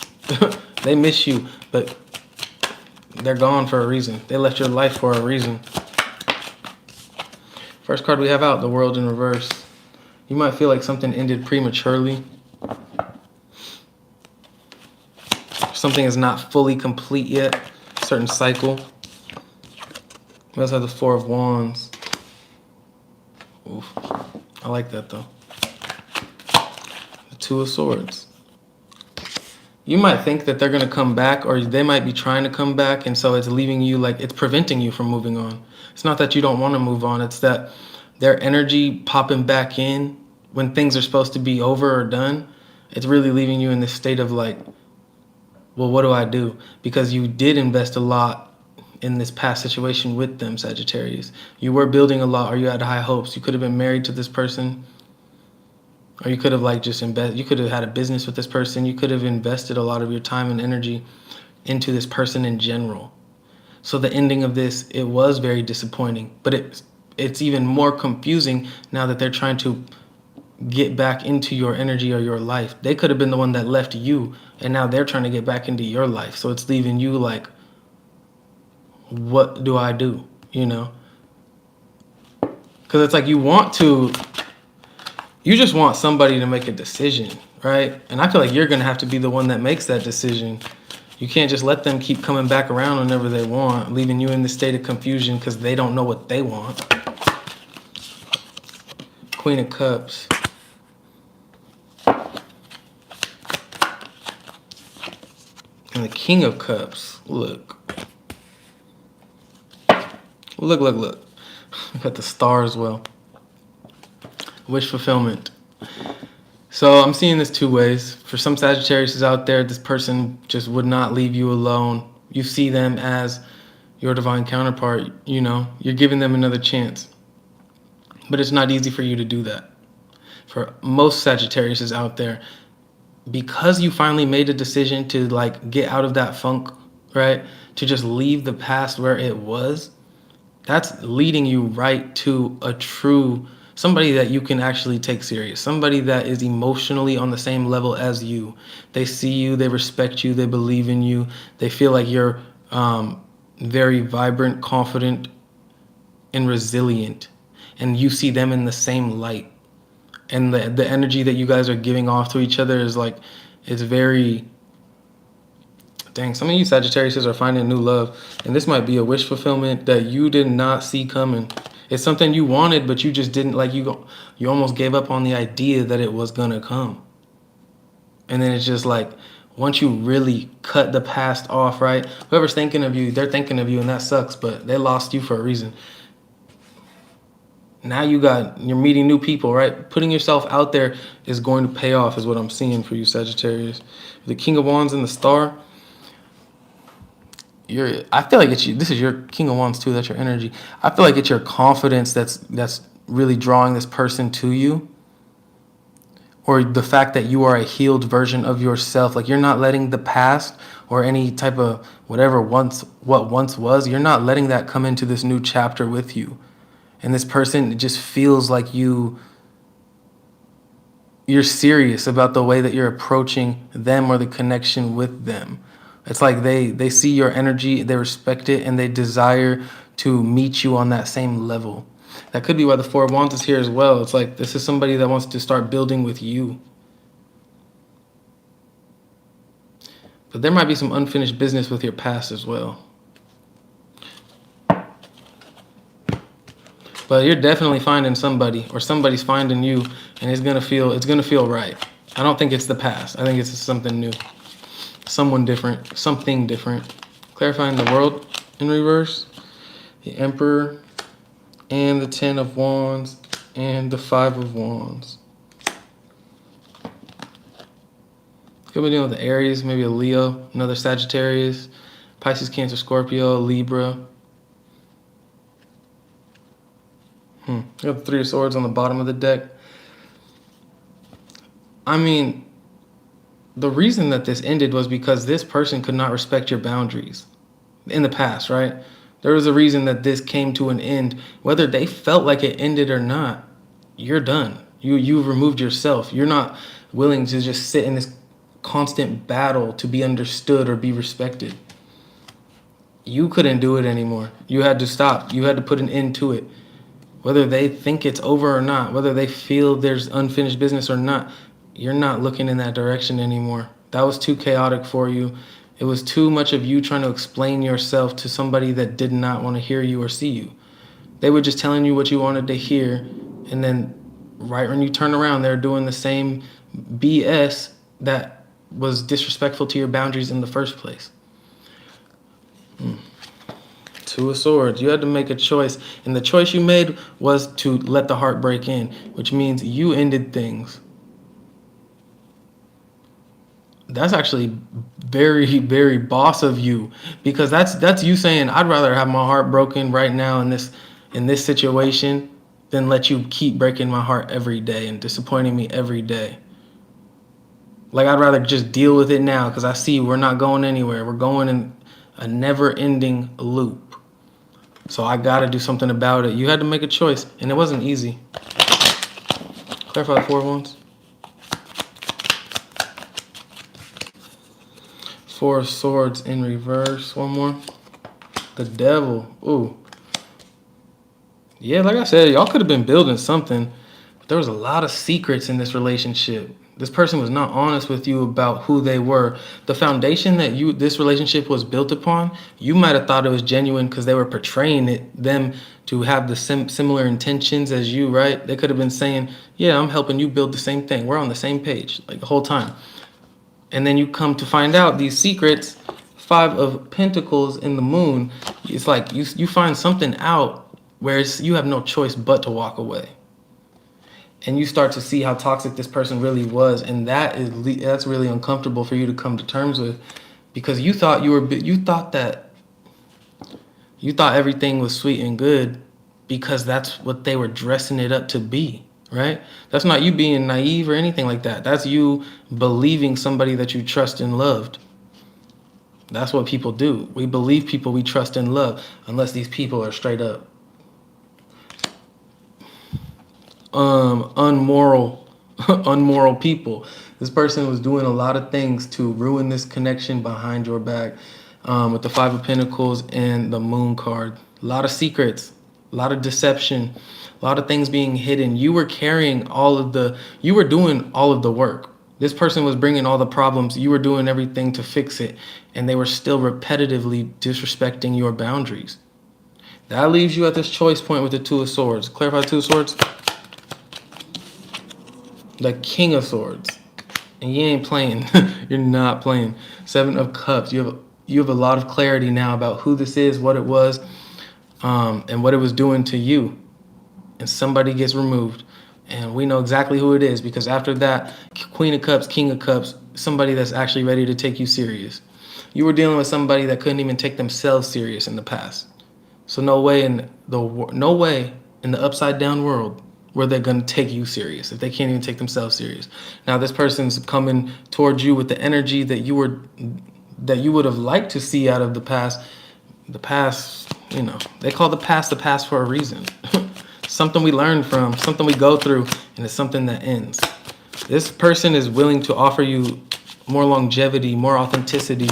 They miss you, but they're gone for a reason. They left your life for a reason. First card we have out, the World in reverse. You might feel like something ended prematurely. Something is not fully complete yet. Certain cycle. We also have the Four of Wands. Oof. I like that though. The Two of Swords. You might think that they're going to come back, or they might be trying to come back, and so it's leaving you, like it's preventing you from moving on. It's not that you don't want to move on. It's that their energy popping back in when things are supposed to be over or done, it's really leaving you in this state of like, well, what do I do? Because you did invest a lot in this past situation with them, Sagittarius. You were building a lot, or you had high hopes. You could have been married to this person, or you could have like just you could have had a business with this person. You could have invested a lot of your time and energy into this person in general. So the ending of this, it was very disappointing, but it's even more confusing now that they're trying to get back into your energy or your life. They could have been the one that left you, and now they're trying to get back into your life. So it's leaving you like, what do I do? You know? Because it's like you just want somebody to make a decision, right? And I feel like you're going to have to be the one that makes that decision. You can't just let them keep coming back around whenever they want, leaving you in this state of confusion because they don't know what they want. Queen of Cups. And the King of Cups. Look. Look. Got the star as well. Wish fulfillment. So I'm seeing this two ways. For some Sagittarius out there, this person just would not leave you alone. You see them as your divine counterpart, you know, you're giving them another chance. But it's not easy for you to do that. For most Sagittarius out there, because you finally made a decision to like get out of that funk, right? To just leave the past where it was, that's leading you right to a true somebody that you can actually take serious, somebody that is emotionally on the same level as you. They see you, they respect you, they believe in you, they feel like you're very vibrant, confident, and resilient, and you see them in the same light. And the energy that you guys are giving off to each other is like, it's very, dang, some of you Sagittarius are finding new love, and this might be a wish fulfillment that you did not see coming. It's something you wanted, but you just didn't, like, you almost gave up on the idea that it was gonna come. And then it's just like, once you really cut the past off, right? Whoever's thinking of you, they're thinking of you, and that sucks, but they lost you for a reason. Now you're meeting new people, right? Putting yourself out there is going to pay off, is what I'm seeing for you, Sagittarius. The King of Wands and the Star. I feel like it's you. This is your King of Wands too. That's your energy. I feel like it's your confidence that's really drawing this person to you, or the fact that you are a healed version of yourself. Like, you're not letting the past or any type of what once was. You're not letting that come into this new chapter with you. And this person just feels like you're serious about the way that you're approaching them or the connection with them. It's like they see your energy, they respect it, and they desire to meet you on that same level. That could be why the Four of Wands is here as well. It's like, this is somebody that wants to start building with you. But there might be some unfinished business with your past as well. But you're definitely finding somebody, or somebody's finding you, and it's gonna feel right. I don't think it's the past. I think it's something new. Someone different, something different. Clarifying the World in reverse, the Emperor, and the Ten of Wands, and the Five of Wands. Could be dealing with the Aries, maybe a Leo, another Sagittarius, Pisces, Cancer, Scorpio, Libra. You have the Three of Swords on the bottom of the deck. I mean, the reason that this ended was because this person could not respect your boundaries in the past, right? There was a reason that this came to an end. Whether they felt like it ended or not, you're done. You've removed yourself. You're not willing to just sit in this constant battle to be understood or be respected. You couldn't do it anymore. You had to stop. You had to put an end to it. Whether they think it's over or not, whether they feel there's unfinished business or not, you're not looking in that direction anymore. That was too chaotic for you. It was too much of you trying to explain yourself to somebody that did not want to hear you or see you. They were just telling you what you wanted to hear, and then right when you turn around, they're doing the same BS that was disrespectful to your boundaries in the first place. Two of Swords. You had to make a choice, and the choice you made was to let the heart break in, which means you ended things. That's actually very, very boss of you, because that's you saying, I'd rather have my heart broken right now in this situation than let you keep breaking my heart every day and disappointing me every day. Like, I'd rather just deal with it now, because I see we're not going anywhere. We're going in a never-ending loop. So I got to do something about it. You had to make a choice, and it wasn't easy. Clarify the 4 of Wands. 4 of Swords in reverse. One more. The Devil. Ooh. Yeah, like I said, y'all could have been building something. But there was a lot of secrets in this relationship. This person was not honest with you about who they were. The foundation that this relationship was built upon, you might have thought it was genuine because they were portraying them to have the similar intentions as you, right? They could have been saying, yeah, I'm helping you build the same thing. We're on the same page, like the whole time. And then you come to find out these secrets, 5 of Pentacles in the Moon. It's like you find something out where you have no choice but to walk away. And you start to see how toxic this person really was, and that's really uncomfortable for you to come to terms with, because you thought everything was sweet and good because that's what they were dressing it up to be, right? That's not you being naive or anything like that. That's you believing somebody that you trust and loved. That's what people do. We believe people we trust and love, unless these people are straight up unmoral people. This person was doing a lot of things to ruin this connection behind your back, with the 5 of Pentacles and the Moon card. A lot of secrets, a lot of deception, a lot of things being hidden. You were doing all of the work. This person was bringing all the problems. You were doing everything to fix it, and they were still repetitively disrespecting your boundaries. That leaves you at this choice point with the 2 of Swords. Clarify the 2 of Swords. The King of Swords. And you ain't playing. You're not playing. 7 of Cups. You have a lot of clarity now about who this is, what it was, and what it was doing to you. And somebody gets removed. And we know exactly who it is, because after that, Queen of Cups, King of Cups, somebody that's actually ready to take you serious. You were dealing with somebody that couldn't even take themselves serious in the past. So no way in the upside down world where they're going to take you serious if they can't even take themselves serious. Now this person's coming towards you with the energy that you would have liked to see out of the past. The past, they call the past for a reason. Something we learn from, something we go through, and it's something that ends. This person is willing to offer you more longevity, more authenticity.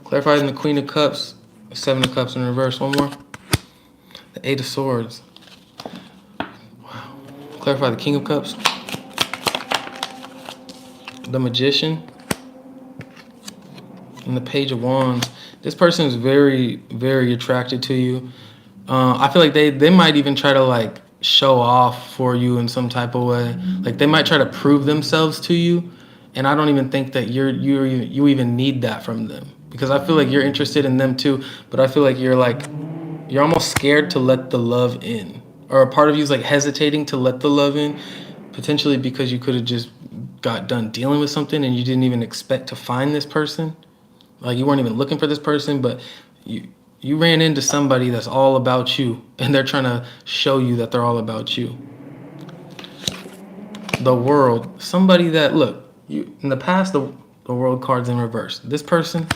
Clarifying the Queen of Cups, 7 of Cups in reverse. One more. The 8 of Swords. Clarify the King of Cups. The Magician. And the Page of Wands. This person is very, very attracted to you. I feel like they might even try to show off for you in some type of way. Like they might try to prove themselves to you. And I don't even think that you even need that from them, because I feel like you're interested in them too. But I feel like you're almost scared to let the love in. Or a part of you is hesitating to let the love in, potentially because you could have just got done dealing with something and you didn't even expect to find this person. Like you weren't even looking for this person, but you ran into somebody that's all about you, and they're trying to show you that they're all about you. The World. Somebody that, look, in the past, the World card's in reverse. This person,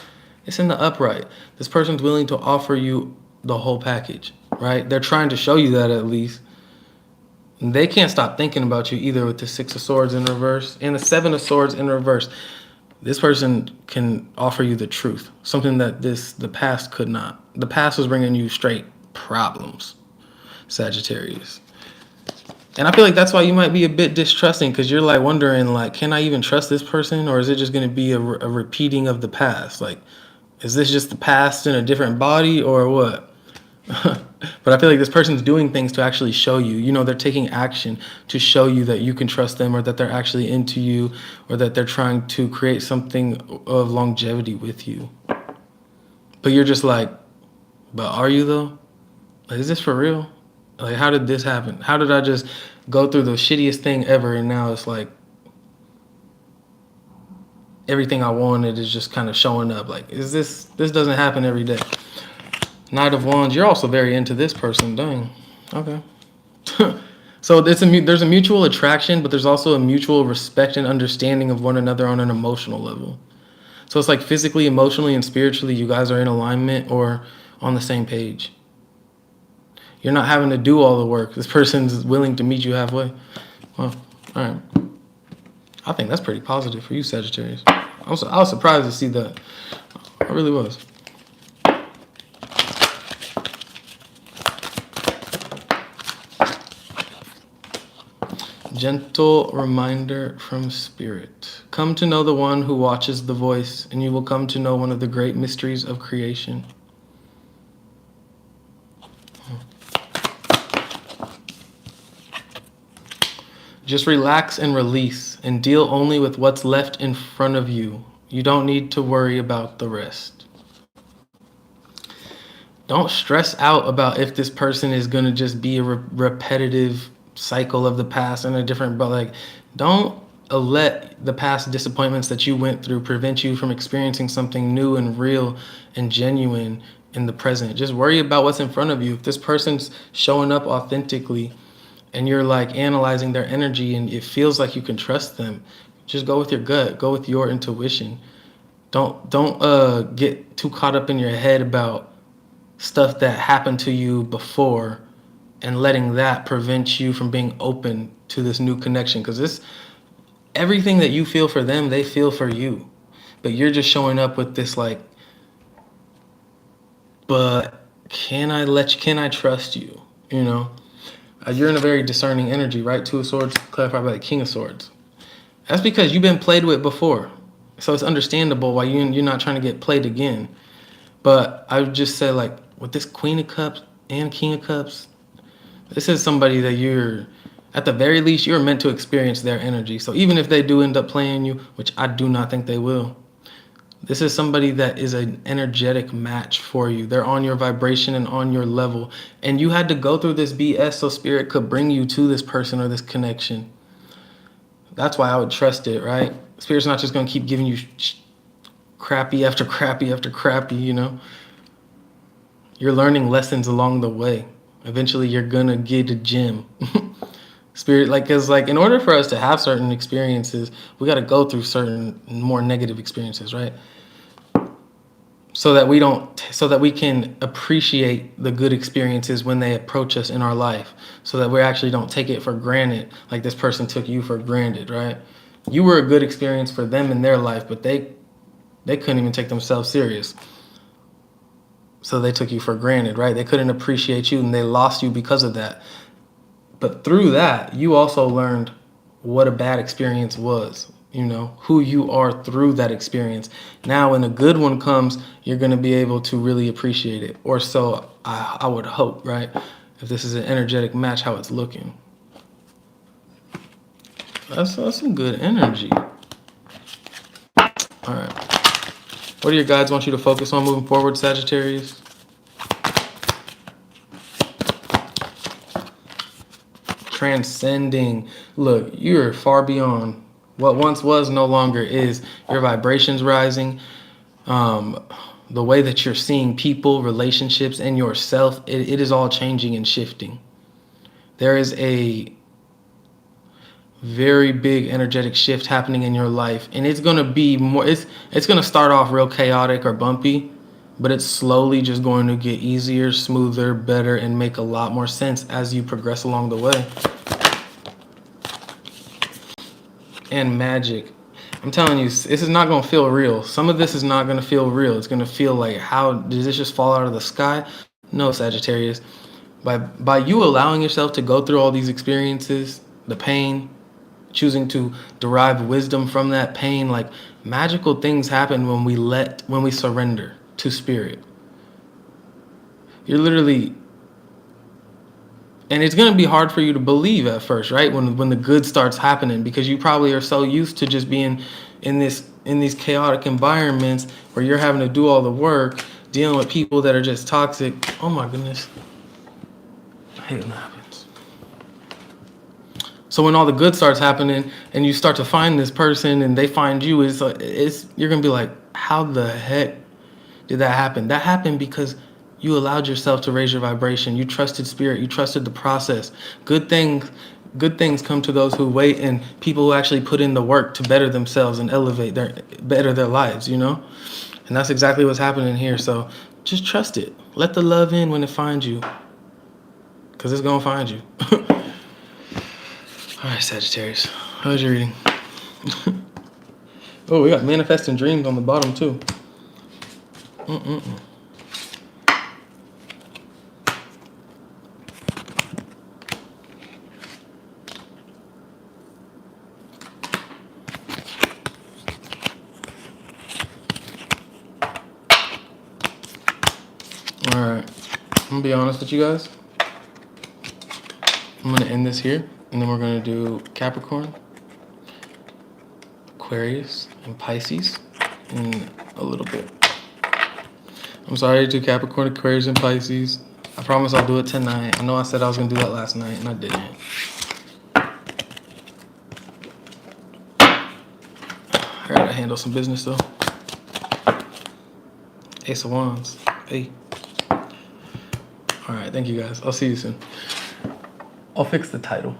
it's in the upright. This person's willing to offer you the whole package, right? They're trying to show you that at least. And they can't stop thinking about you either with the 6 of Swords in reverse and the 7 of Swords in reverse. This person can offer you the truth, something that the past could not. The past was bringing you straight problems, Sagittarius. And I feel like that's why you might be a bit distrusting, because you're wondering, can I even trust this person, or is it just going to be a repeating of the past? Is this just the past in a different body, or what? But I feel like this person's doing things to actually show you. They're taking action to show you that you can trust them, or that they're actually into you, or that they're trying to create something of longevity with you. But you're just but are you though? Is this for real? How did this happen? How did I just go through the shittiest thing ever, and now it's everything I wanted is just kind of showing up? This doesn't happen every day. Knight of Wands. You're also very into this person. Dang. Okay. So there's a mutual attraction, but there's also a mutual respect and understanding of one another on an emotional level. So it's like physically, emotionally, and spiritually, you guys are in alignment or on the same page. You're not having to do all the work. This person's willing to meet you halfway. Well, all right. I think that's pretty positive for you, Sagittarius. I was surprised to see that. I really was. Gentle reminder from Spirit. Come to know the one who watches the voice, and you will come to know one of the great mysteries of creation. Just relax and release, and deal only with what's left in front of you. You don't need to worry about the rest. Don't stress out about if this person is going to just be a repetitive cycle of the past and a different, but like, don't let the past disappointments that you went through prevent you from experiencing something new and real and genuine in the present. Just worry about what's in front of you. If this person's showing up authentically and you're like analyzing their energy and it feels like you can trust them, just go with your gut, go with your intuition. Don't get too caught up in your head about stuff that happened to you before and letting that prevent you from being open to this new connection. Because everything that you feel for them, they feel for you. But you're just showing up with this like, but can I trust you? You know, you're in a very discerning energy, right? Two of Swords clarified by the King of Swords. That's because you've been played with before. So it's understandable why you're not trying to get played again. But I would just say, like, with this Queen of Cups and King of Cups, this is somebody that you're, at the very least, you're meant to experience their energy. So even if they do end up playing you, which I do not think they will, this is somebody that is an energetic match for you. They're on your vibration and on your level. And you had to go through this BS so Spirit could bring you to this person or this connection. That's why I would trust it, right? Spirit's not just going to keep giving you crappy after crappy after crappy, you know? You're learning lessons along the way. Eventually, you're going to get a gem. Spirit, like, because, like, in order for us to have certain experiences, we got to go through certain more negative experiences, right? So that we can appreciate the good experiences when they approach us in our life, so that we actually don't take it for granted, like this person took you for granted, right? You were a good experience for them in their life, but they couldn't even take themselves serious. So they took you for granted, right? They couldn't appreciate you and they lost you because of that. But through that, you also learned what a bad experience was, you know, who you are through that experience. Now, when a good one comes, you're going to be able to really appreciate it. Or so I would hope, right? If this is an energetic match, how it's looking. That's some good energy. All right. What do your guides want you to focus on moving forward, Sagittarius? Transcending. Look, you're far beyond what once was, no longer is. Your vibration's rising. The way that you're seeing people, relationships, and yourself, it is all changing and shifting. There is a very big energetic shift happening in your life, and it's going to be more, it's going to start off real chaotic or bumpy, but it's slowly just going to get easier, smoother, better, and make a lot more sense as you progress along the way. And magic. I'm telling you, this is not going to feel real. Some of this is not going to feel real. It's going to feel like, how did this just fall out of the sky? No, Sagittarius. By you allowing yourself to go through all these experiences, the pain, choosing to derive wisdom from that pain, like, magical things happen when we surrender to Spirit. You're literally, and it's going to be hard for you to believe at first, right? When the good starts happening, because you probably are so used to just being in these chaotic environments where you're having to do all the work, dealing with people that are just toxic. Oh my goodness. I hate when that happens. So when all the good starts happening and you start to find this person and they find you, you're going to be like, how the heck did that happen? That happened because you allowed yourself to raise your vibration. You trusted Spirit. You trusted the process. Good things Good things come to those who wait, and people who actually put in the work to better themselves and better their lives, you know? And that's exactly what's happening here. So just trust it. Let the love in when it finds you, because it's going to find you. All right, Sagittarius. How's your reading? Oh, we got manifesting dreams on the bottom, too. All right. I'm going to be honest with you guys. I'm going to end this here, and then we're going to do Capricorn, Aquarius, and Pisces in a little bit. I'm sorry to Capricorn, Aquarius, and Pisces. I promise I'll do it tonight. I know I said I was going to do that last night, and I didn't. I got to handle some business, though. Ace of Wands. Hey. All right, thank you guys. I'll see you soon. I'll fix the title.